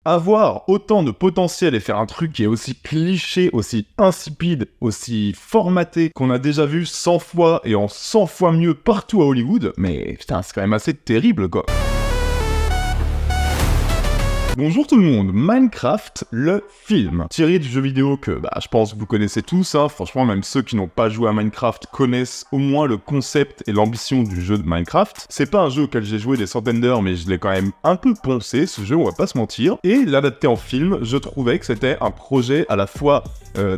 Avoir autant de potentiel et faire un truc qui est aussi cliché, aussi insipide, aussi formaté, qu'on a déjà vu 100 fois et en 100 fois mieux partout à Hollywood, mais putain, c'est quand même assez terrible, quoi. Bonjour tout le monde, Minecraft, le film. Tiré du jeu vidéo que, je pense que vous connaissez tous, hein. Franchement, même ceux qui n'ont pas joué à Minecraft connaissent au moins le concept et l'ambition du jeu de Minecraft. C'est pas un jeu auquel j'ai joué des centaines d'heures, mais je l'ai quand même un peu poncé, ce jeu, on va pas se mentir. Et l'adapter en film, je trouvais que c'était un projet à la fois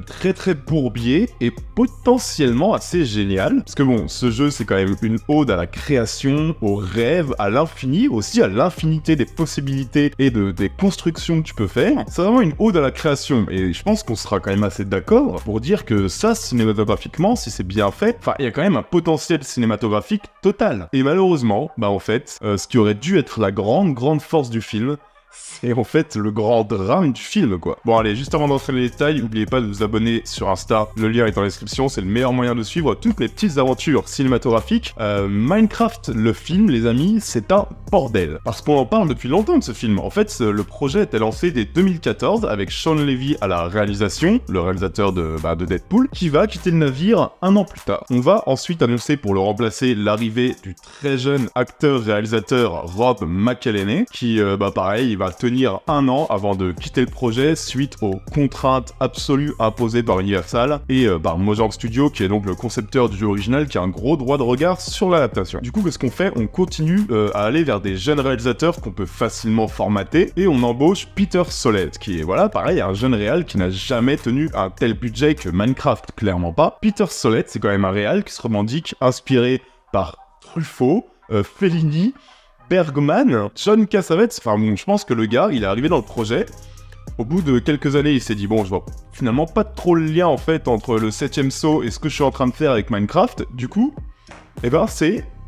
très bourbier et potentiellement assez génial. Parce que bon, ce jeu, c'est quand même une ode à la création, au rêve, à l'infini, aussi à l'infinité des possibilités et des constructions que tu peux faire. C'est vraiment une ode à la création, et je pense qu'on sera quand même assez d'accord pour dire que ça, cinématographiquement, si c'est bien fait, il y a quand même un potentiel cinématographique total. Et malheureusement, en fait, ce qui aurait dû être la grande force du film, c'est en fait le grand drame du film, quoi. Bon allez, juste avant d'entrer dans les détails, n'oubliez pas de vous abonner sur Insta, le lien est dans la description, c'est le meilleur moyen de suivre toutes les petites aventures cinématographiques. Minecraft, le film, les amis, c'est un bordel. Parce qu'on en parle depuis longtemps de ce film. En fait, le projet était lancé dès 2014 avec Sean Levy à la réalisation, le réalisateur de Deadpool, qui va quitter le navire un an plus tard. On va ensuite annoncer pour le remplacer l'arrivée du très jeune acteur-réalisateur Rob McElhenney, qui, pareil, il va tenir un an avant de quitter le projet suite aux contraintes absolues imposées par Universal et par Mojang Studio, qui est donc le concepteur du jeu original, qui a un gros droit de regard sur l'adaptation. Du coup, qu'est-ce qu'on fait? On continue à aller vers des jeunes réalisateurs qu'on peut facilement formater, et on embauche Peter Sollett, qui est, pareil, un jeune réal qui n'a jamais tenu un tel budget que Minecraft, clairement pas. Peter Sollett, c'est quand même un réal qui se revendique inspiré par Truffaut, Fellini, Bergman, John Cassavetes, je pense que le gars, il est arrivé dans le projet, au bout de quelques années, il s'est dit, bon, je vois finalement pas trop le lien, en fait, entre le 7ème saut et ce que je suis en train de faire avec Minecraft, du coup,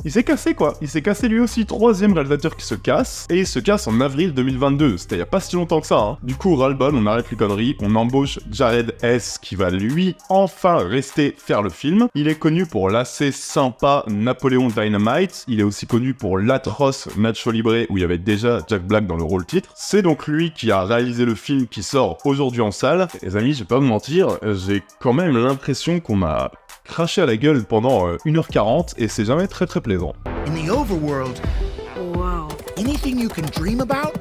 il s'est cassé, quoi. Il s'est cassé lui aussi, 3ème réalisateur qui se casse, et il se casse en avril 2022, c'était il y a pas si longtemps que ça, hein. Du coup, ras-le-bol, on arrête les conneries, on embauche Jared Hess, qui va lui, enfin, rester faire le film. Il est connu pour l'assez sympa Napoléon Dynamite, il est aussi connu pour l'atroce Nacho Libre, où il y avait déjà Jack Black dans le rôle titre. C'est donc lui qui a réalisé le film qui sort aujourd'hui en salle. Et les amis, je vais pas vous mentir, j'ai quand même l'impression qu'on m'a craché à la gueule pendant 1h40, et c'est jamais très plaisant. In the overworld, Wow. anything you can dream about,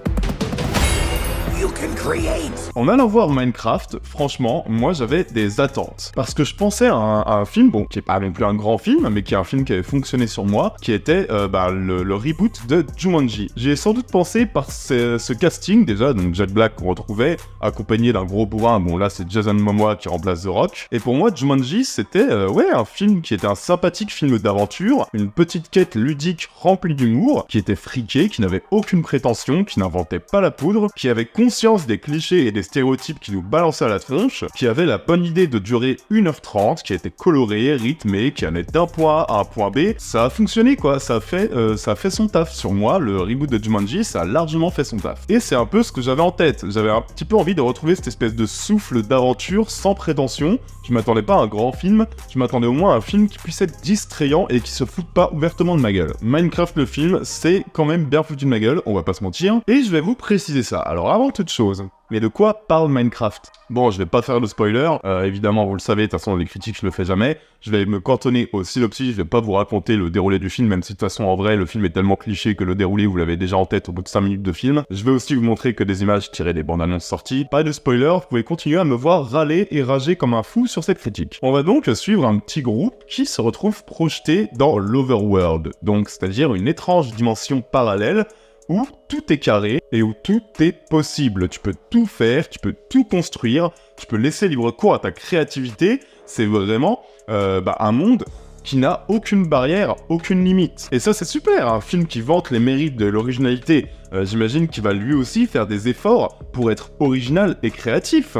you can create. En allant voir Minecraft, franchement, moi j'avais des attentes. Parce que je pensais à un film, qui est pas non plus un grand film, mais qui est un film qui avait fonctionné sur moi, qui était le reboot de Jumanji. J'y ai sans doute pensé par ce casting déjà, donc Jack Black qu'on retrouvait, accompagné d'un gros bourrin, bon là c'est Jason Momoa qui remplace The Rock. Et pour moi, Jumanji c'était un film qui était un sympathique film d'aventure, une petite quête ludique remplie d'humour, qui était friqué, qui n'avait aucune prétention, qui n'inventait pas la poudre, qui avait conscience des clichés et des stéréotypes qui nous balançaient à la tronche, qui avait la bonne idée de durer 1h30, qui était coloré, rythmé, qui allait d'un point A à un point B. Ça a fonctionné, quoi, ça a fait son taf. Sur moi, le reboot de Jumanji, ça a largement fait son taf. Et c'est un peu ce que j'avais en tête. J'avais un petit peu envie de retrouver cette espèce de souffle d'aventure sans prétention. Je m'attendais pas à un grand film, je m'attendais au moins à un film qui puisse être distrayant et qui se foute pas ouvertement de ma gueule. Minecraft le film, c'est quand même bien foutu de ma gueule, on va pas se mentir, et je vais vous préciser ça. Alors avant toute chose, mais de quoi parle Minecraft? Bon, je vais pas faire de spoiler, évidemment vous le savez, de toute façon dans les critiques je le fais jamais, je vais me cantonner au synopsis, je vais pas vous raconter le déroulé du film, même si de toute façon en vrai le film est tellement cliché que le déroulé vous l'avez déjà en tête au bout de 5 minutes de film. Je vais aussi vous montrer que des images tirées des bandes annonces sorties. Pas de spoiler, vous pouvez continuer à me voir râler et rager comme un fou sur cette critique. On va donc suivre un petit groupe qui se retrouve projeté dans l'Overworld, donc c'est-à-dire une étrange dimension parallèle où tout est carré et où tout est possible. Tu peux tout faire, tu peux tout construire, tu peux laisser libre cours à ta créativité. C'est vraiment un monde qui n'a aucune barrière, aucune limite. Et ça c'est super, un film qui vante les mérites de l'originalité. J'imagine qu'il va lui aussi faire des efforts pour être original et créatif.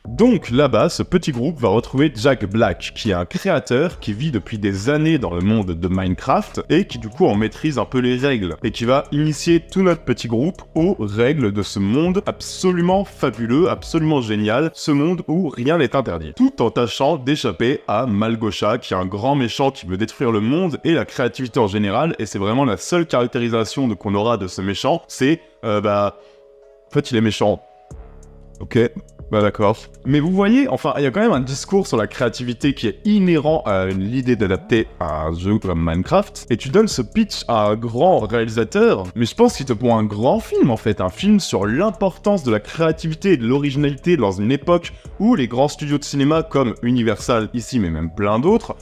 Donc là-bas, ce petit groupe va retrouver Jack Black, qui est un créateur qui vit depuis des années dans le monde de Minecraft et qui du coup en maîtrise un peu les règles et qui va initier tout notre petit groupe aux règles de ce monde absolument fabuleux, absolument génial, ce monde où rien n'est interdit. Tout en tâchant d'échapper à Malgosha, qui est un grand méchant qui veut détruire le monde et la créativité en général, et c'est vraiment la seule caractérisation qu'on aura de ce méchant, c'est en fait il est méchant. Ok, bah d'accord. Mais vous voyez, enfin, il y a quand même un discours sur la créativité qui est inhérent à l'idée d'adapter un jeu comme Minecraft, et tu donnes ce pitch à un grand réalisateur, mais je pense qu'il te prend un grand film en fait, un film sur l'importance de la créativité et de l'originalité dans une époque où les grands studios de cinéma comme Universal ici, mais même plein d'autres,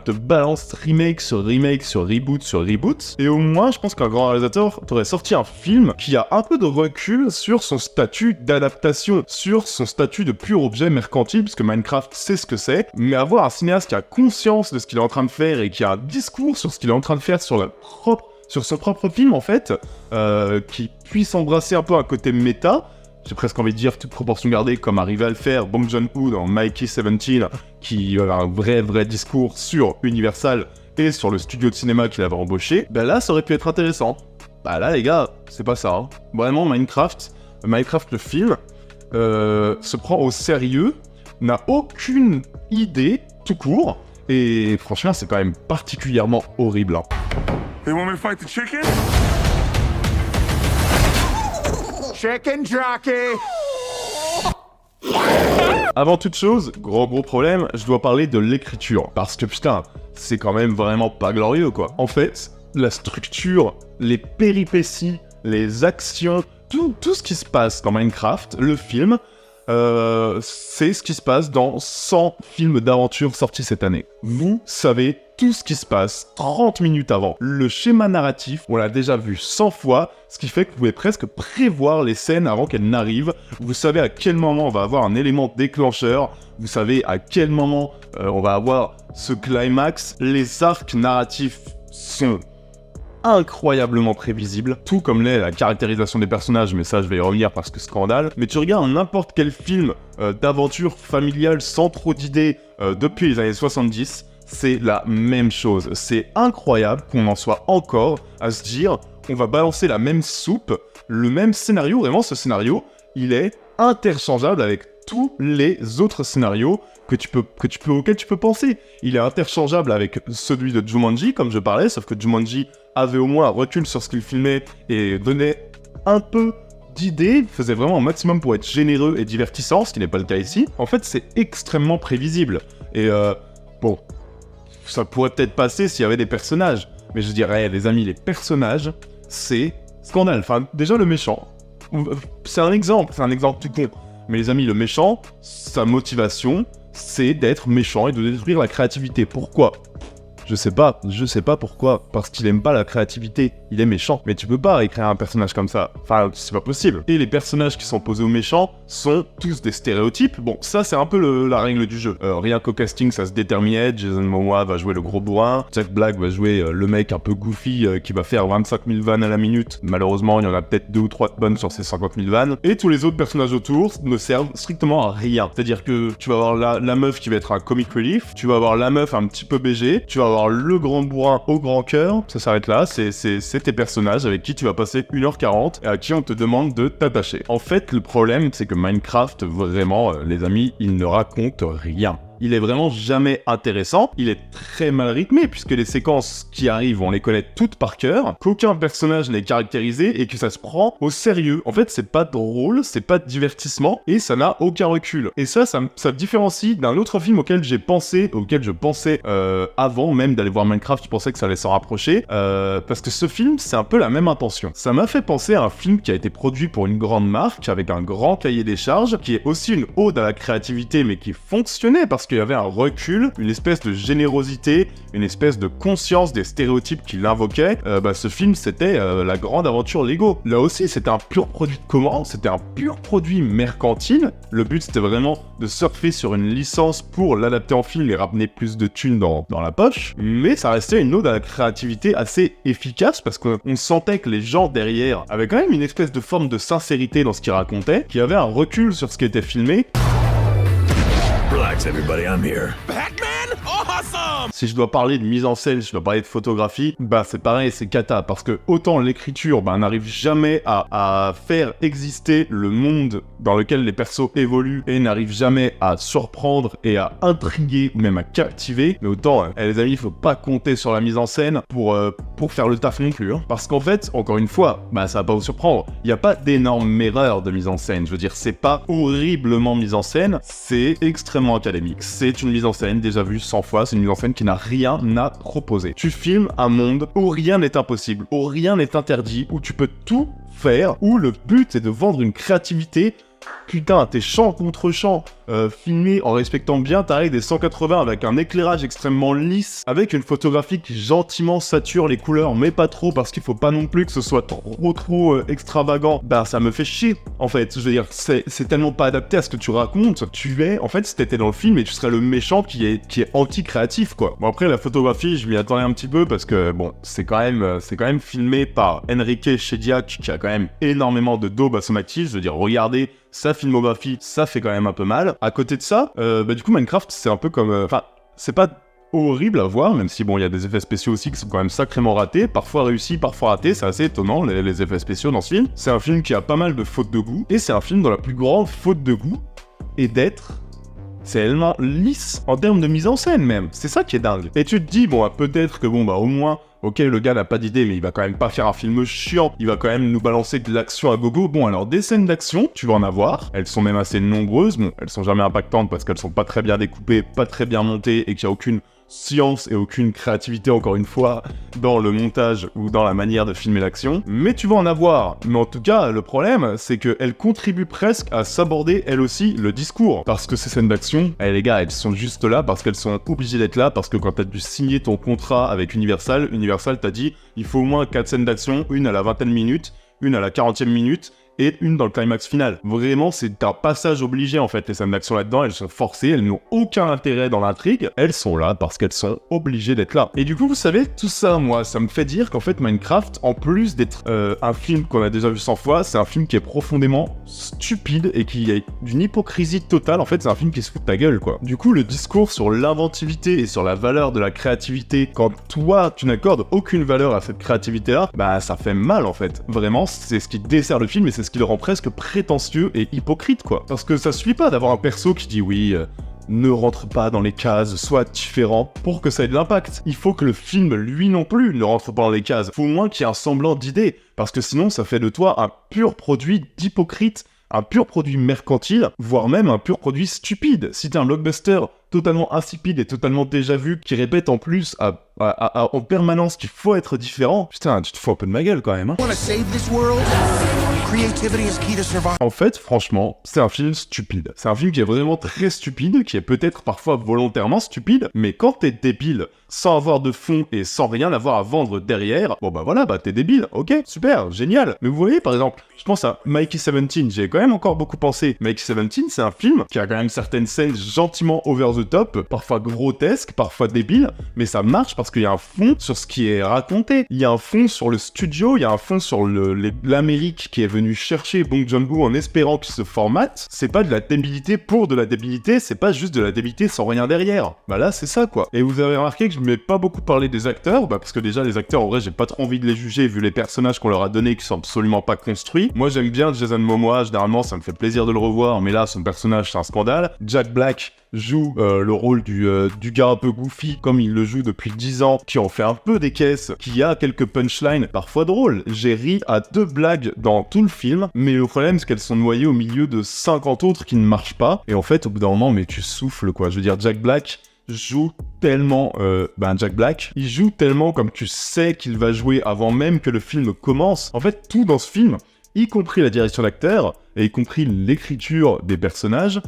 te balance remake sur remake sur reboot, et au moins je pense qu'un grand réalisateur t'aurait sorti un film qui a un peu de recul sur son statut d'adaptation, sur son statut de pur objet mercantile, puisque Minecraft c'est ce que c'est, mais avoir un cinéaste qui a conscience de ce qu'il est en train de faire et qui a un discours sur ce qu'il est en train de faire sur son propre film en fait, qui puisse embrasser un peu un côté méta, j'ai presque envie de dire, toute proportion gardée, comme arrivait à le faire Bong Joon-ho dans Mikey 17, qui a un vrai discours sur Universal et sur le studio de cinéma qu'il avait embauché, là ça aurait pu être intéressant. Là les gars, c'est pas ça. Vraiment Minecraft le film, se prend au sérieux, n'a aucune idée tout court, et franchement c'est quand même particulièrement horrible. They want me to fight the chicken? Chicken jockey! Avant toute chose, gros problème, je dois parler de l'écriture, parce que putain, c'est quand même vraiment pas glorieux quoi. En fait, la structure, les péripéties, les actions, tout ce qui se passe dans Minecraft, le film, c'est ce qui se passe dans 100 films d'aventure sortis cette année. Vous savez tout ce qui se passe 30 minutes avant. Le schéma narratif, on l'a déjà vu 100 fois, ce qui fait que vous pouvez presque prévoir les scènes avant qu'elles n'arrivent. Vous savez à quel moment on va avoir un élément déclencheur, vous savez à quel moment on va avoir ce climax. Les arcs narratifs sont incroyablement prévisible, tout comme l'est la caractérisation des personnages, mais ça je vais y revenir parce que scandale. Mais tu regardes n'importe quel film d'aventure familiale sans trop d'idées depuis les années 70, c'est la même chose. C'est incroyable qu'on en soit encore à se dire on va balancer la même soupe, le même scénario, vraiment ce scénario, il est interchangeable avec tous les autres scénarios auxquels tu peux penser. Il est interchangeable avec celui de Jumanji, comme je parlais, sauf que Jumanji avait au moins un recul sur ce qu'il filmait et donnait un peu d'idées, faisait vraiment un maximum pour être généreux et divertissant, ce qui n'est pas le cas ici. En fait, c'est extrêmement prévisible. Et bon, ça pourrait peut-être passer s'il y avait des personnages, mais je dirais, les amis, les personnages, c'est scandale. Enfin, déjà le méchant, c'est un exemple tout con. Mais les amis, le méchant, sa motivation, c'est d'être méchant et de détruire la créativité. Pourquoi ? Je sais pas pourquoi, parce qu'il aime pas la créativité, il est méchant. Mais tu peux pas écrire un personnage comme ça, enfin c'est pas possible. Et les personnages qui sont posés aux méchants sont tous des stéréotypes. Bon, ça c'est un peu la règle du jeu. Rien qu'au casting ça se déterminait, Jason Momoa va jouer le gros bourrin, Jack Black va jouer le mec un peu goofy qui va faire 25 000 vannes à la minute. Malheureusement il y en a peut-être 2 ou 3 de bonnes sur ces 50 000 vannes. Et tous les autres personnages autour ne servent strictement à rien. C'est-à-dire que tu vas avoir la meuf qui va être un comic relief, tu vas avoir la meuf un petit peu BG, tu vas avoir le grand bourrin au grand cœur, ça s'arrête là, c'est tes personnages avec qui tu vas passer 1h40 et à qui on te demande de t'attacher. En fait, le problème, c'est que Minecraft, vraiment, les amis, il ne raconte rien. Il est vraiment jamais intéressant, il est très mal rythmé puisque les séquences qui arrivent, on les connaît toutes par cœur, qu'aucun personnage n'est caractérisé et que ça se prend au sérieux. En fait, c'est pas drôle, c'est pas divertissement et ça n'a aucun recul. Et ça me différencie d'un autre film auquel je pensais avant même d'aller voir Minecraft, je pensais que ça allait s'en rapprocher, parce que ce film, c'est un peu la même intention. Ça m'a fait penser à un film qui a été produit pour une grande marque, avec un grand cahier des charges, qui est aussi une ode à la créativité, mais qui fonctionnait parce qu'il y avait un recul, une espèce de générosité, une espèce de conscience des stéréotypes qu'il invoquait. Ce film, c'était la grande aventure Lego. Là aussi, c'était un pur produit de commande, c'était un pur produit mercantile. Le but, c'était vraiment de surfer sur une licence pour l'adapter en film et ramener plus de thunes dans la poche. Mais ça restait une ode à la créativité assez efficace parce qu'on sentait que les gens derrière avaient quand même une espèce de forme de sincérité dans ce qu'ils racontaient, qui avait un recul sur ce qui était filmé. Relax, everybody, I'm here. Batman? Awesome! Si je dois parler de mise en scène, si je dois parler de photographie, bah c'est pareil, c'est cata, parce que autant l'écriture, bah n'arrive jamais à faire exister le monde dans lequel les persos évoluent et n'arrive jamais à surprendre et à intriguer ou même à captiver, mais autant, les amis, il faut pas compter sur la mise en scène pour faire le taf non plus, hein. Parce qu'en fait, encore une fois, bah ça va pas vous surprendre, il n'y a pas d'énorme erreur de mise en scène, je veux dire, c'est pas horriblement mise en scène, c'est extrêmement académique, c'est une mise en scène déjà vue 100 fois, c'est une mise en scène qui n'a rien à proposer. Tu filmes un monde où rien n'est impossible, où rien n'est interdit, où tu peux tout faire, où le but est de vendre une créativité. Putain, t'es champ contre champ, filmé en respectant bien ta règle des 180 avec un éclairage extrêmement lisse, avec une photographie qui gentiment sature les couleurs, mais pas trop parce qu'il faut pas non plus que ce soit trop extravagant. Bah ça me fait chier, en fait. Je veux dire, c'est tellement pas adapté à ce que tu racontes. En fait, si t'étais dans le film et tu serais le méchant qui est anti-créatif, quoi. Bon après, la photographie, je m'y attendais un petit peu parce que, bon, c'est quand même filmé par Enrique Chediak, qui a quand même énormément de daubes à son actif. Je veux dire, regardez sa filmographie, ça fait quand même un peu mal. À côté de ça, bah du coup Minecraft c'est un peu comme... Enfin, c'est pas horrible à voir, même si bon, il y a des effets spéciaux aussi qui sont quand même sacrément ratés, parfois réussis, parfois ratés, c'est assez étonnant les effets spéciaux dans ce film. C'est un film qui a pas mal de fautes de goût, et c'est un film dont la plus grande faute de goût est d'être... c'est tellement lisse en termes de mise en scène même, c'est ça qui est dingue. Et tu te dis, bon, peut-être que bon, bah au moins... Ok, le gars n'a pas d'idée, mais il va quand même pas faire un film chiant. Il va quand même nous balancer de l'action à gogo. Bon, alors, des scènes d'action, tu vas en avoir. Elles sont même assez nombreuses. Bon, elles sont jamais impactantes parce qu'elles sont pas très bien découpées, pas très bien montées et qu'il y a aucune science et aucune créativité, encore une fois, dans le montage ou dans la manière de filmer l'action. Mais tu vas en avoir. Mais en tout cas, le problème, c'est qu'elles contribuent presque à s'aborder, elles aussi, le discours. Parce que ces scènes d'action, les gars, elles sont juste là parce qu'elles sont obligées d'être là, parce que quand t'as dû signer ton contrat avec Universal t'a dit, il faut au moins 4 scènes d'action, une à la 20e minute, une à la 40e minute, et une dans le climax final. Vraiment, c'est un passage obligé en fait, les scènes d'action là-dedans, elles sont forcées, elles n'ont aucun intérêt dans l'intrigue, elles sont là parce qu'elles sont obligées d'être là. Et du coup, vous savez, tout ça, moi, ça me fait dire qu'en fait, Minecraft, en plus d'être un film qu'on a déjà vu 100 fois, c'est un film qui est profondément stupide et qui est d'une hypocrisie totale. En fait, c'est un film qui se fout de ta gueule, quoi. Du coup, le discours sur l'inventivité et sur la valeur de la créativité, quand toi, tu n'accordes aucune valeur à cette créativité-là, bah, ça fait mal, en fait. Vraiment, c'est ce qui dessert le film et c'est ce qui le rend presque prétentieux et hypocrite, quoi. Parce que ça suffit pas d'avoir un perso qui dit oui, ne rentre pas dans les cases, sois différent, pour que ça ait de l'impact. Il faut que le film, lui non plus, ne rentre pas dans les cases. Faut au moins qu'il y ait un semblant d'idée, parce que sinon ça fait de toi un pur produit d'hypocrite, un pur produit mercantile, voire même un pur produit stupide. Si t'es un blockbuster totalement insipide et totalement déjà vu, qui répète en plus en permanence qu'il faut être différent, putain, tu te fous un peu de ma gueule quand même, hein. Want to save this world? Creativity is key to survive. En fait, franchement, c'est un film stupide. C'est un film qui est vraiment très stupide, qui est peut-être parfois volontairement stupide, mais quand t'es débile, sans avoir de fond et sans rien avoir à vendre derrière, bon bah voilà, bah t'es débile, ok, super, génial. Mais vous voyez, par exemple, je pense à Mikey 17, j'ai quand même encore beaucoup pensé. Mikey 17, c'est un film qui a quand même certaines scènes gentiment over the top, parfois grotesques, parfois débiles, mais ça marche parce qu'il y a un fond sur ce qui est raconté. Il y a un fond sur le studio, il y a un fond sur l'Amérique qui est venue chercher Bong Joon-ho en espérant qu'il se formate. C'est pas de la débilité pour de la débilité, c'est pas juste de la débilité sans rien derrière. Bah là, c'est ça, quoi. Et vous avez remarqué que je m'ai pas beaucoup parlé des acteurs, bah parce que déjà, les acteurs, en vrai, j'ai pas trop envie de les juger vu les personnages qu'on leur a donnés qui sont absolument pas construits. Moi, j'aime bien Jason Momoa, généralement, ça me fait plaisir de le revoir, mais là, son personnage, c'est un scandale. Jack Black joue le rôle du gars un peu goofy, comme il le joue depuis 10 ans, qui en fait un peu des caisses, qui a quelques punchlines, parfois drôles. J'ai ri à 2 blagues dans tout le film, mais le problème, c'est qu'elles sont noyées au milieu de 50 autres qui ne marchent pas, et en fait, au bout d'un moment, mais tu souffles, quoi. Je veux dire, Jack Black joue tellement... Jack Black, il joue tellement comme tu sais qu'il va jouer avant même que le film commence. En fait, tout dans ce film, y compris la direction d'acteur, et y compris l'écriture des personnages,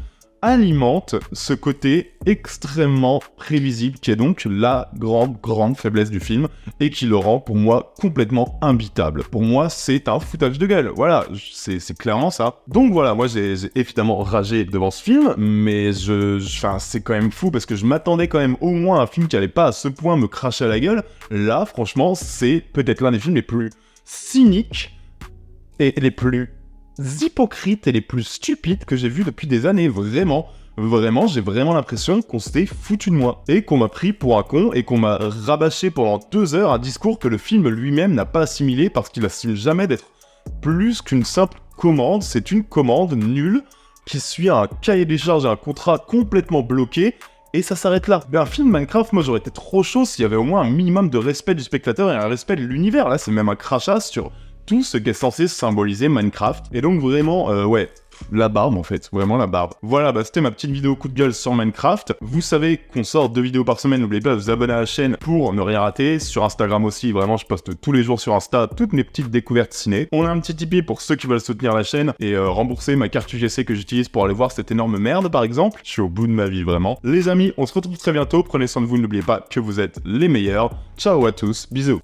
alimente ce côté extrêmement prévisible qui est donc la grande faiblesse du film et qui le rend pour moi complètement imbitable. Pour moi, c'est un foutage de gueule. Voilà, c'est clairement ça. Donc voilà, moi j'ai évidemment ragé devant ce film, mais c'est quand même fou parce que je m'attendais quand même au moins à un film qui allait pas à ce point me cracher à la gueule. Là, franchement, c'est peut-être l'un des films les plus cyniques et les plus hypocrites et les plus stupides que j'ai vus depuis des années, vraiment. Vraiment, j'ai vraiment l'impression qu'on s'était foutu de moi, et qu'on m'a pris pour un con, et qu'on m'a rabâché pendant 2 heures un discours que le film lui-même n'a pas assimilé parce qu'il assume jamais d'être plus qu'une simple commande. C'est une commande nulle qui suit un cahier des charges et un contrat complètement bloqué, et ça s'arrête là. Mais un film Minecraft, moi j'aurais été trop chaud s'il y avait au moins un minimum de respect du spectateur et un respect de l'univers. Là, c'est même un crachat sur tout ce qu'est censé symboliser Minecraft. Et donc vraiment, ouais, la barbe en fait, vraiment la barbe. Voilà, c'était ma petite vidéo coup de gueule sur Minecraft. Vous savez qu'on sort 2 vidéos par semaine, n'oubliez pas de vous abonner à la chaîne pour ne rien rater. Sur Instagram aussi, vraiment je poste tous les jours sur Insta toutes mes petites découvertes ciné. On a un petit Tipeee pour ceux qui veulent soutenir la chaîne et rembourser ma carte UGC que j'utilise pour aller voir cette énorme merde par exemple. Je suis au bout de ma vie vraiment. Les amis, on se retrouve très bientôt, prenez soin de vous, n'oubliez pas que vous êtes les meilleurs. Ciao à tous, bisous.